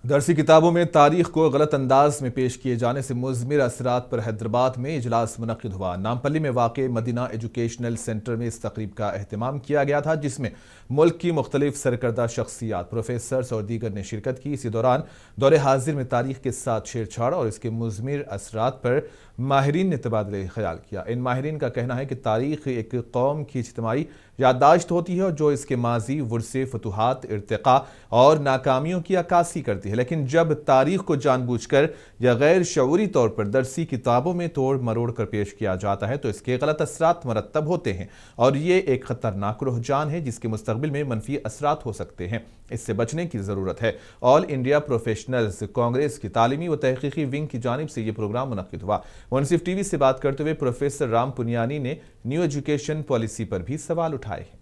दरसी किताबों में तारीख को गलत अंदाज में पेश किए जाने से मुज़मिर असरात पर हैदराबाद में इजलास मुनक्किद हुआ। नामपल्ली में वाक़े मदीना एजुकेशनल सेंटर में इस तकरीब का एहतमाम किया गया था, जिसमें मुल्क की मुख्तलिफ सरकर्दा शख्सियात, प्रोफेसर्स और दीगर ने शिरकत की। इसी दौरान दौरे हाजिर में तारीख के साथ छेड़छाड़ और इसके मुज़मिर असरात पर माहिरीन ने तबादले ख्याल किया। इन माहिरीन का कहना है कि तारीख एक कौम की इज्तिमाई याददाश्त होती है और जो इसके माजी वुरसे फतूहात, इर्तिका और नाकामियों की अक्कासी करती है, लेकिन जब तारीख को जानबूझकर या गैर शऊरी तौर पर दरसी किताबों में तोड़ मरोड़ कर पेश किया जाता है तो इसके गलत असरात मरतब होते हैं और ये एक खतरनाक रुझान है जिसके मुस्तकबिल में मनफी असरात हो सकते हैं। इससे बचने की ज़रूरत है। ऑल इंडिया प्रोफेशनल्स कांग्रेस की तालीमी व तहकीकी विंग की जानिब से ये प्रोग्राम मुनक्किद हुआ। मुनसिफ टीवी से बात करते हुए प्रोफेसर राम पुनियानी ने न्यू एजुकेशन पॉलिसी पर भी सवाल उठाए हैं।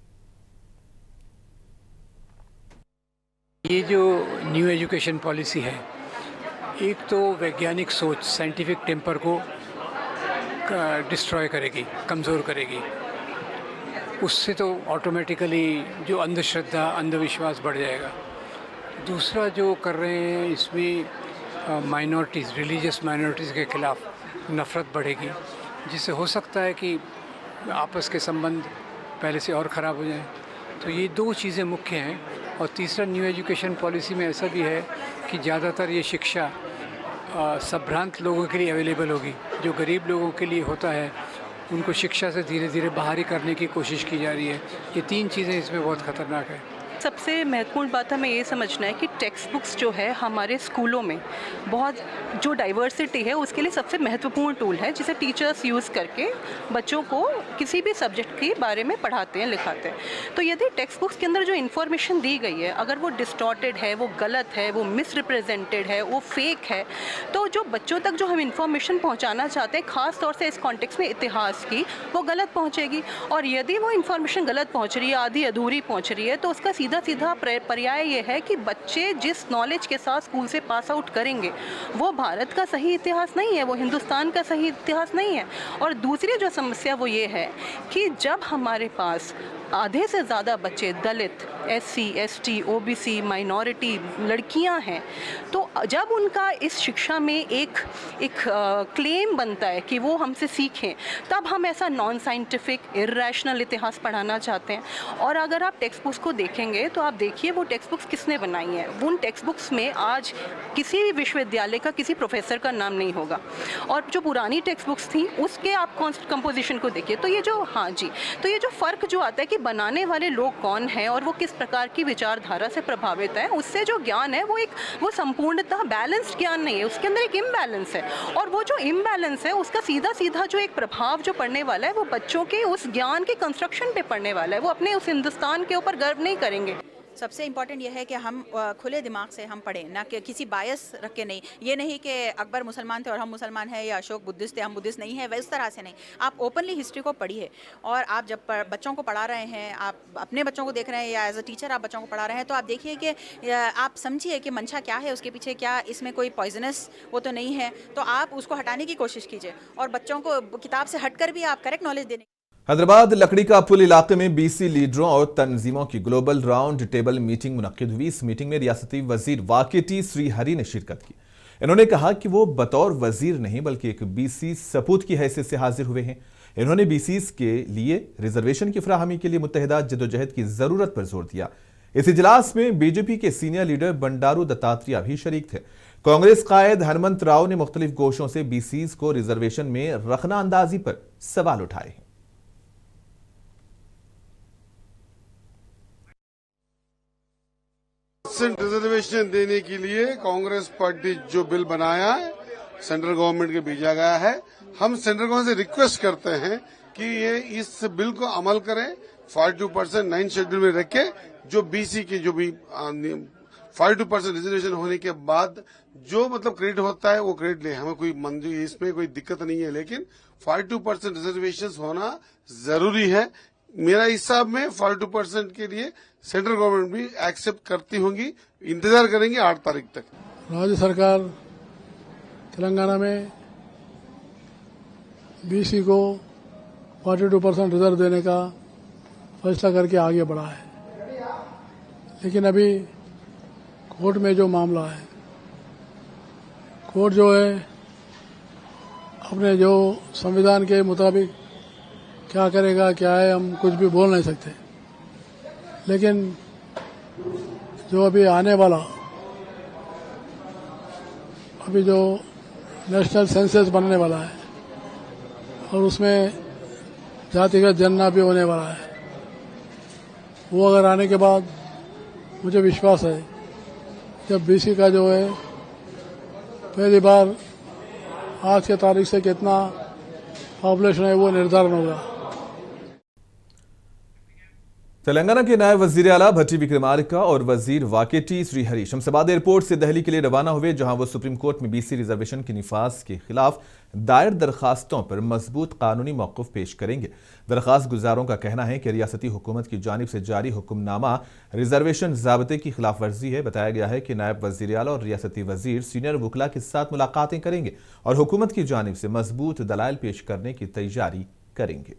ये जो न्यू एजुकेशन पॉलिसी है, एक तो वैज्ञानिक सोच, साइंटिफिक टेम्पर को डिस्ट्रॉय करेगी, कमज़ोर करेगी। उससे तो ऑटोमेटिकली जो अंधश्रद्धा, अंधविश्वास बढ़ जाएगा। दूसरा जो कर रहे हैं इसमें माइनॉरिटीज़, रिलीजियस माइनॉरिटीज़ के ख़िलाफ़ नफ़रत बढ़ेगी, जिससे हो सकता है कि आपस के संबंध पहले से और ख़राब हो जाएं। तो ये दो चीज़ें मुख्य हैं। और तीसरा, न्यू एजुकेशन पॉलिसी में ऐसा भी है कि ज़्यादातर ये शिक्षा संभ्रांत लोगों के लिए अवेलेबल होगी। जो गरीब लोगों के लिए होता है उनको शिक्षा से धीरे धीरे बाहरी करने की कोशिश की जा रही है। ये तीन चीज़ें इसमें बहुत ख़तरनाक है। सबसे महत्वपूर्ण बात हमें ये समझना है कि टेक्स्ट बुक्स जो है हमारे स्कूलों में बहुत जो डाइवर्सिटी है उसके लिए सबसे महत्वपूर्ण टूल है, जिसे टीचर्स यूज़ करके बच्चों को किसी भी सब्जेक्ट के बारे में पढ़ाते हैं, लिखाते हैं। तो यदि टेक्स्ट बुक्स के अंदर जो इन्फॉर्मेशन दी गई है अगर वो डिस्टॉर्टेड है, वो गलत है, वो मिसरिप्रेजेंटेड है, वो फेक है, तो जो बच्चों तक जो हम इन्फॉर्मेशन पहुँचाना चाहते हैं, ख़ास तौर से इस कॉन्टेक्स्ट में इतिहास की, वो गलत पहुँचेगी। और यदि वो इन्फॉर्मेशन गलत पहुँच रही है, आधी अधूरी पहुँच रही है, तो उसका सीधा पर्याय ये है कि बच्चे जिस नॉलेज के साथ स्कूल से पास आउट करेंगे वो भारत का सही इतिहास नहीं है, वो हिंदुस्तान का सही इतिहास नहीं है। और दूसरी जो समस्या वो ये है कि जब हमारे पास आधे से ज़्यादा बच्चे दलित, SC, ST, OBC, माइनॉरिटी लड़कियां हैं, तो जब उनका इस शिक्षा में एक क्लेम बनता है कि वो हमसे सीखें, तब हम ऐसा नॉन साइंटिफिक, इर्रेशनल इतिहास पढ़ाना चाहते हैं। और अगर आप टेक्स्ट बुक्स को देखेंगे तो आप देखिए वो टेक्स्ट बुक्स किसने बनाई हैं। उन टेक्स्ट बुक्स में आज किसी भी विश्वविद्यालय का किसी प्रोफेसर का नाम नहीं होगा। और जो पुरानी टेक्स्ट बुक्स थी उसके आप कंपोजिशन को देखिए, तो ये जो फ़र्क जो आता है कि बनाने वाले लोग कौन हैं और वो किस प्रकार की विचारधारा से प्रभावित है, उससे जो ज्ञान है वो संपूर्णतः बैलेंस्ड ज्ञान नहीं है, उसके अंदर एक इम्बैलेंस है। और वो जो इम्बैलेंस है उसका सीधा जो एक प्रभाव जो पड़ने वाला है वो बच्चों के उस ज्ञान के कंस्ट्रक्शन पे पड़ने वाला है। वो अपने उस हिंदुस्तान के ऊपर गर्व नहीं करेंगे। सबसे इम्पॉर्टेंट यह है कि हम खुले दिमाग से हम पढ़ें, ना कि किसी बायस रख के नहीं। ये नहीं कि अकबर मुसलमान थे और हम मुसलमान हैं, या अशोक बुद्धिस्ट थे हम बुद्धिस्ट नहीं है, उस तरह से नहीं। आप ओपनली हिस्ट्री को पढ़िए। और आप जब बच्चों को पढ़ा रहे हैं, आप अपने बच्चों को देख रहे हैं या एज अ टीचर आप बच्चों को पढ़ा रहे हैं, तो आप देखिए कि आप समझिए कि मंशा क्या है, उसके पीछे क्या, इसमें कोई पॉइजनस वो तो नहीं है, तो आप उसको हटाने की कोशिश कीजिए। और बच्चों को किताब से हटकर भी आप करेक्ट नॉलेज देने। हैदराबाद लकड़ी का पुल इलाके में BC लीडरों और तंजीमों की ग्लोबल राउंड टेबल मीटिंग मुनक्किद हुई। इस मीटिंग में रियासती वजीर वाकेटी श्रीहरी ने शिरकत की। इन्होंने कहा कि वो बतौर वजीर नहीं बल्कि एक BC सपूत की हैसियत से हाजिर हुए हैं। इन्होंने BCs के लिए रिजर्वेशन की फराहमी के लिए मुत्तहिदा जदोजहद की जरूरत पर जोर दिया। इस इजलास में BJP के सीनियर लीडर बंडारू दत्तात्रेय भी शरीक थे। कांग्रेस कायद हरमंत राव ने मुख्तलिफ गोशों से BCs को रिजर्वेशन में रखना अंदाजी पर सवाल उठाए। रिजर्वेशन देने के लिए कांग्रेस पार्टी जो बिल बनाया है सेंट्रल गवर्नमेंट के भेजा गया है, हम सेंट्रल गवर्नमेंट से रिक्वेस्ट करते हैं कि ये इस बिल को अमल करें। 42% 9 शेड्यूल में रख के जो BC की जो भी 42% रिजर्वेशन होने के बाद जो मतलब क्रेडिट होता है वो क्रेडिट ले, हमें कोई मंजूरी, इसमें कोई दिक्कत नहीं है, लेकिन 42% रिजर्वेशन होना जरूरी है। मेरा हिसाब में 42% के लिए सेंट्रल गवर्नमेंट भी एक्सेप्ट करती होंगी। इंतजार करेंगे 8 तारीख तक। राज्य सरकार तेलंगाना में BC को 42% रिजर्व देने का फैसला करके आगे बढ़ा है, लेकिन अभी कोर्ट में जो मामला है कोर्ट जो है अपने जो संविधान के मुताबिक क्या करेगा क्या है हम कुछ भी बोल नहीं सकते, लेकिन जो अभी आने वाला अभी जो नेशनल सेंसस बनने वाला है और उसमें जातिगत जनगणना भी होने वाला है, वो अगर आने के बाद मुझे विश्वास है जब बीसी का जो है पहली बार आज के तारीख से कितना पॉपुलेशन है वो निर्धारण होगा। तेलंगाना के नायब वजीर आला भट्टी विक्रमार्का और वजीर वाकेटी श्रीहरी शमशाबाद एयरपोर्ट से दिल्ली के लिए रवाना हुए, जहां वो सुप्रीम कोर्ट में बीसी रिजर्वेशन के निफाज के खिलाफ दायर दरखास्तों पर मजबूत कानूनी मौक़िफ़ पेश करेंगे। दरखास्त गुजारों का कहना है कि रियासती हुकूमत की जानिब से जारी हुक्मनामा रिजर्वेशन ज़ाब्ते की खिलाफ वर्जी है। बताया गया है कि नायब वजीर आला और रियासती वजीर सीनियर वकला के साथ मुलाकातें करेंगे और हुकूमत की जानिब से मजबूत दलाइल पेश करने की तैयारी करेंगे।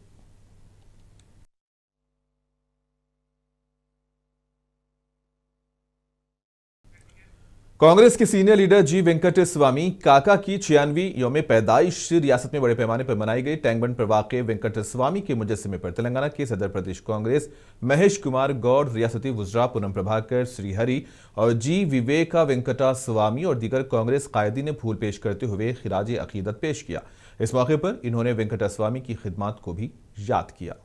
कांग्रेस के सीनियर लीडर जी वेंकटेश स्वामी काका की 96वीं यौम पैदाइश रियासत में बड़े पैमाने पर मनाई गई। टैंगबंड पर वाक़ वेंकटेश स्वामी के मुजस्समे पर तेलंगाना के सदर प्रदेश कांग्रेस महेश कुमार गौड़, रियासती वुज़रा पूनम प्रभाकर, श्रीहरी और जी विवेका वेंकटा स्वामी और दीगर कांग्रेस कायदीन ने फूल पेश करते हुए खिराज अकीदत पेश किया। इस मौके पर इन्होंने वेंकटेश स्वामी की खिदमत को भी याद किया।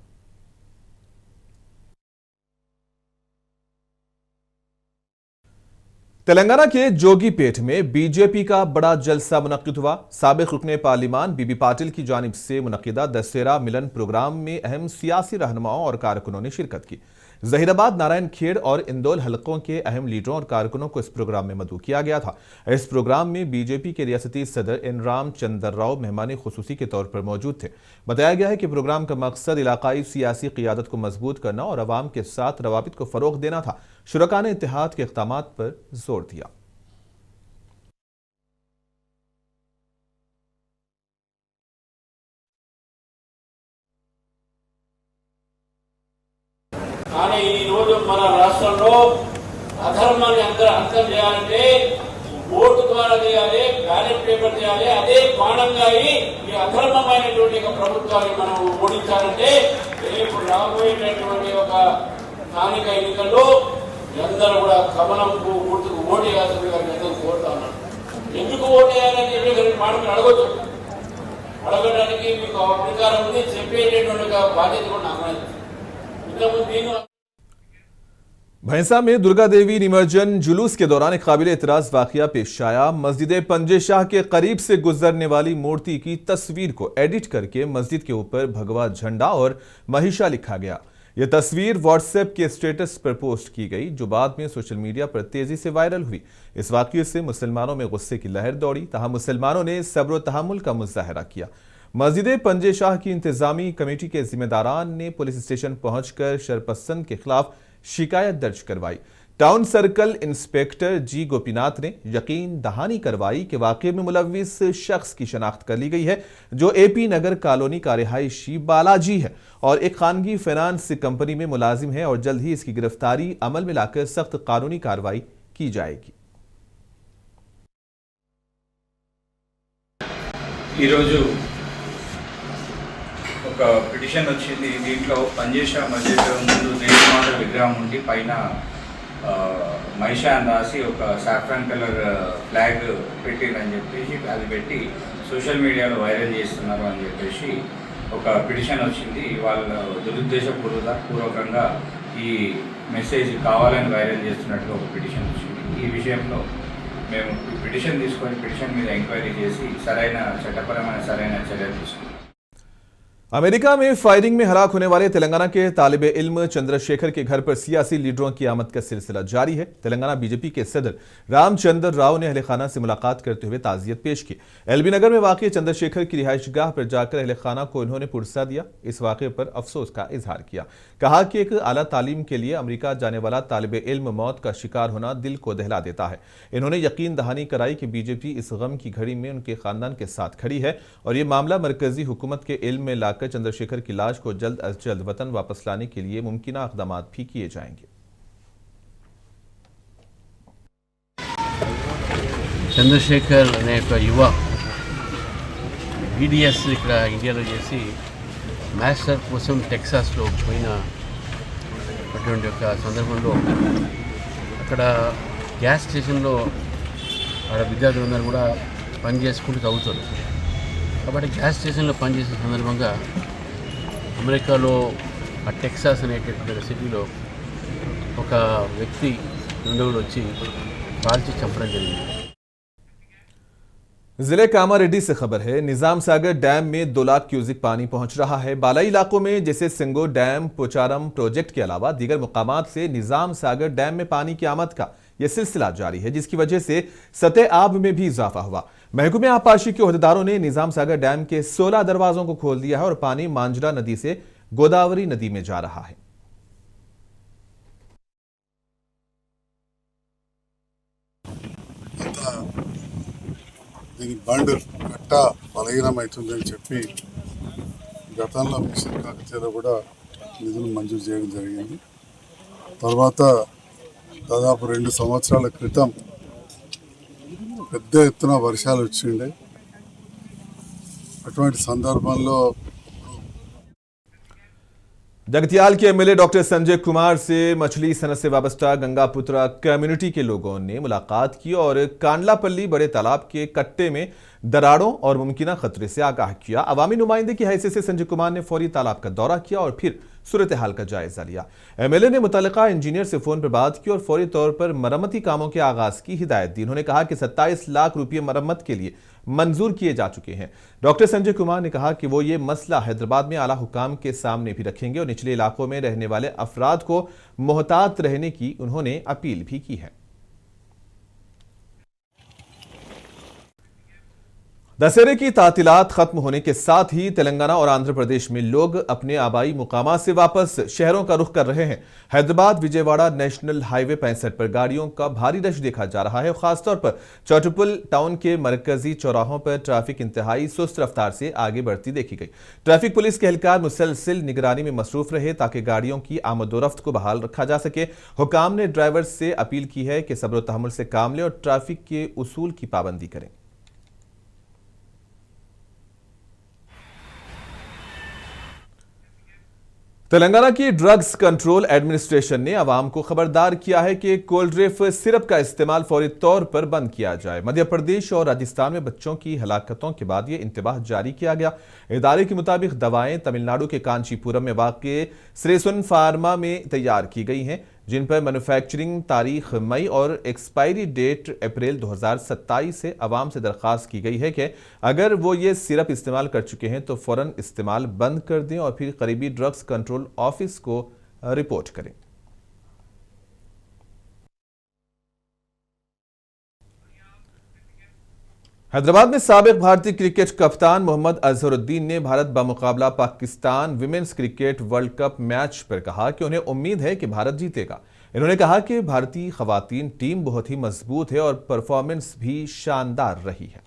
तेलंगाना के जोगीपेट में बीजेपी का बड़ा जलसा मुनक्किद हुआ। साबिक रुकने पार्लिमान बीबी पाटिल की जानिब से मुनक्किदा दशहरा मिलन प्रोग्राम में अहम सियासी रहनुमाओं और कारकुनों ने शिरकत की। जहीराबाद, नारायण खेड़ और इंदौल हलकों के अहम लीडरों और कारकुनों को इस प्रोग्राम में मदऊ किया गया था। इस प्रोग्राम में बीजेपी के रियासती सदर एन रामचंद्र राव मेहमान खुसूसी के तौर पर मौजूद थे। बताया गया है कि प्रोग्राम का मकसद इलाकाई सियासी क़ियादत को मजबूत करना और अवाम के साथ रवाबित को फ़रोग़ देना था। शुरका ने इत्तेहाद के इक़दामात पर जोर दिया। కానీ ఈ రోజు మన రాష్ట్రంలో అధర్మాన్ని అంతం చేయాలంటే ఓటు ద్వారా చేయాలి, బ్యాలెట్ పేపర్ చేయాలి. అదే బాణంగా ఈ అధర్మమైనటువంటి ప్రభుత్వాన్ని మనం ఓడించాలంటే రేపు రాబోయేటటువంటి ఒక స్థానిక ఎన్నికల్లో అందరూ కూడా కమలంకు గుర్తుకు ఓటు వేయాల్సిందిగా నేను కోరుతా ఉన్నాను. ఎందుకు ఓటు వేయాలని చెప్పి మాట మీరు అడగొచ్చు. అడగడానికి మీకు అధికారం ఉంది, చెప్పేటటువంటి బాధ్యత కూడా నాకు ఇంతకుముందు भैंसा में दुर्गा देवी निमज्जन जुलूस के दौरान एक काबिल एतराज वाकया पेश आया। मस्जिद पंजे शाह के करीब से गुजरने वाली मूर्ति की तस्वीर को एडिट करके मस्जिद के ऊपर भगवा झंडा और महिषा लिखा गया। यह तस्वीर व्हाट्सएप के स्टेटस पर पोस्ट की गई, जो बाद में सोशल मीडिया पर तेजी से वायरल हुई। इस वाकये से मुसलमानों में गुस्से की लहर दौड़ी, तहां मुसलमानों ने सब्र व तहम्मुल का मुजाहरा किया। मस्जिद पंजे शाह की इंतजामी कमेटी के जिम्मेदारान ने पुलिस स्टेशन पहुंचकर शरपसंद के खिलाफ शिकायत दर्ज करवाई। टाउन सर्कल इंस्पेक्टर जी गोपीनाथ ने यकीन दहानी करवाई कि वाकये में मुलविस शख्स की शनाख्त कर ली गई है, जो एपी नगर कॉलोनी का रिहायशी बालाजी है और एक खानगी फाइनेंस कंपनी में मुलाजिम है और जल्द ही इसकी गिरफ्तारी अमल में लाकर सख्त कानूनी कार्रवाई की जाएगी। ఒక పిటిషన్ వచ్చింది. దీంట్లో పంజేషా మస్జిద్ ముందు దేవమాత విగ్రహం ఉండి పైన మైషా అని రాసి ఒక సాఫ్రాన్ కలర్ ఫ్లాగ్ పెట్టిరని చెప్పేసి అది పెట్టి సోషల్ మీడియాలో వైరల్ చేస్తున్నారు అని చెప్పేసి ఒక పిటిషన్ వచ్చింది. వాళ్ళ దురుద్దేశపూర్వకంగా ఈ మెసేజ్ కావాలని వైరల్ చేస్తున్నట్టుగా ఒక పిటిషన్ వచ్చింది. ఈ విషయంలో మేము పిటిషన్ తీసుకొని పిటిషన్ మీద ఎంక్వైరీ చేసి సరైన చట్టపరమైన సరైన చర్యలు తీసుకున్నాం। अमेरिका में फायरिंग में हलाक होने वाले तेलंगाना के तालिबे इल्म चंद्रशेखर के घर पर सियासी लीडरों की आमद का सिलसिला जारी है। तेलंगाना बीजेपी के सदर रामचंद्र राव ने अहले खाना से मुलाकात करते हुए ताज़ियत पेश की। एलबी नगर में वाक़ चंद्रशेखर की रिहाइशगाह पर जाकर अहले खाना को उन्होंने पुरसा दिया। इस वाक़े पर अफसोस का इजहार किया। कहा कि एक आला तालीम के लिए अमेरिका जाने वाला तालिबे इल्म मौत का शिकार होना दिल को दहला देता है। इन्होंने यकीन दहानी कराई कि बीजेपी इस गम की घड़ी में उनके खानदान के साथ खड़ी है और ये मामला मरकजी हुकूमत के इल्म में लाकर चंद्रशेखर की लाश को जल्द अज जल्द वतन वापस लाने के लिए मुमकिना इक़दाम भी किए जाएंगे। చంద్రశేఖర్ అనే ఒక యువ BDS ఇక్కడ ఇండియాలో చేసి మాస్టర్ కోసం టెక్సాస్లో పోయిన అటువంటి ఒక సందర్భంలో అక్కడ గ్యాస్ స్టేషన్లో ఆడ విద్యార్థులందరూ కూడా పని చేసుకుంటూ చదువుతారు. కాబట్టి గ్యాస్ స్టేషన్లో పనిచేసే సందర్భంగా అమెరికాలో ఆ టెక్సాస్ అనేటటువంటి సిటీలో ఒక వ్యక్తి రెండోడు వచ్చి కాల్చి చంపడం జరిగింది. जिले कामारेड्डी से खबर है। निजाम सागर डैम में 2 लाख क्यूसिक पानी पहुंच रहा है। बालाई इलाकों में जैसे सिंगो डैम, पोचारम प्रोजेक्ट के अलावा दीगर मुकामात से निजाम सागर डैम में पानी की आमद का यह सिलसिला जारी है, जिसकी वजह से सतह आब में भी इजाफा हुआ। महकमे आबपाशी के अहदेदारों ने निजाम सागर डैम के 16 दरवाजों को खोल दिया है और पानी मांजरा नदी से गोदावरी नदी में जा रहा है। దీని బండ్ కట్ట బలహీనమవుతుందని చెప్పి గతంలో మిషన్ కాకతీయలో కూడా నిధులు మంజూరు చేయడం జరిగింది. తర్వాత దాదాపు 2 సంవత్సరాల క్రితం పెద్ద ఎత్తున వర్షాలు వచ్చిండే. అటువంటి సందర్భంలో जगतियाल के एमएलए डॉक्टर संजय कुमार से मछली सनत से वाबस्ता गंगापुत्रा कम्युनिटी के लोगों ने मुलाकात की और कांडलापल्ली बड़े तालाब के कट्टे में दरारों और मुमकिन खतरे से आगाह किया। अवामी नुमाइंदे की हैसियत से संजय कुमार ने फौरी तालाब का दौरा किया और फिर सूरत हाल का जायजा लिया। एमएलए ने मुतल्लिका इंजीनियर से फोन पर बात की और फौरी तौर पर मरम्मती कामों के आगाज की हिदायत दी। उन्होंने कहा कि 27 लाख रुपये मरम्मत के लिए मंजूर किए जा चुके हैं। डॉक्टर संजय कुमार ने कहा कि वो ये मसला हैदराबाद में आला हुकाम के सामने भी रखेंगे और निचले इलाकों में रहने वाले अफराद को मोहतात रहने की उन्होंने अपील भी की है। दशहरे की तातीलात खत्म होने के साथ ही तेलंगाना और आंध्र प्रदेश में लोग अपने आबाई मुकामात से वापस शहरों का रुख कर रहे हैं। हैदराबाद विजयवाड़ा नेशनल हाईवे 65 पर गाड़ियों का भारी रश देखा जा रहा है। खासतौर पर चौटुपुल टाउन के मरकजी चौराहों पर ट्रैफिक इंतहाई सुस्त रफ्तार से आगे बढ़ती देखी गई। ट्रैफिक पुलिस के एहलकार मुसलसिल निगरानी में मसरूफ रहे ताकि गाड़ियों की आमदोरफ्त को बहाल रखा जा सके। हुकाम ने ड्राइवर से अपील की है कि सब्र तहम्मुल से काम लें और ट्रैफिक के उसूल की पाबंदी करें। तेलंगाना की ड्रग्स कंट्रोल एडमिनिस्ट्रेशन ने अवाम को खबरदार किया है कि कोल्ड ड्रिफ सिरप का इस्तेमाल फौरी तौर पर बंद किया जाए। मध्य प्रदेश और राजस्थान में बच्चों की हलाकतों के बाद यह इंतबाह जारी किया गया। इदारे के मुताबिक दवाएं तमिलनाडु के कांचीपुरम में वाक़ श्रेसन फार्मा में तैयार की गई हैं, जिन पर मैन्युफैक्चरिंग तारीख मई और एक्सपायरी डेट अप्रैल 2027 से अवाम से दरख्वास्त की गई है कि अगर वो ये सिरप इस्तेमाल कर चुके हैं तो फ़ौरन इस्तेमाल बंद कर दें और फिर करीबी ड्रग्स कंट्रोल ऑफिस को रिपोर्ट करें। हैदराबाद में साबिक भारतीय क्रिकेट कप्तान मोहम्मद अजहरुद्दीन ने भारत बमुकाबला Pakistan women's cricket world cup match पर कहा कि उन्हें उम्मीद है कि भारत जीतेगा। इन्होंने कहा कि भारतीय खवातीन टीम बहुत ही मजबूत है और परफॉर्मेंस भी शानदार रही है।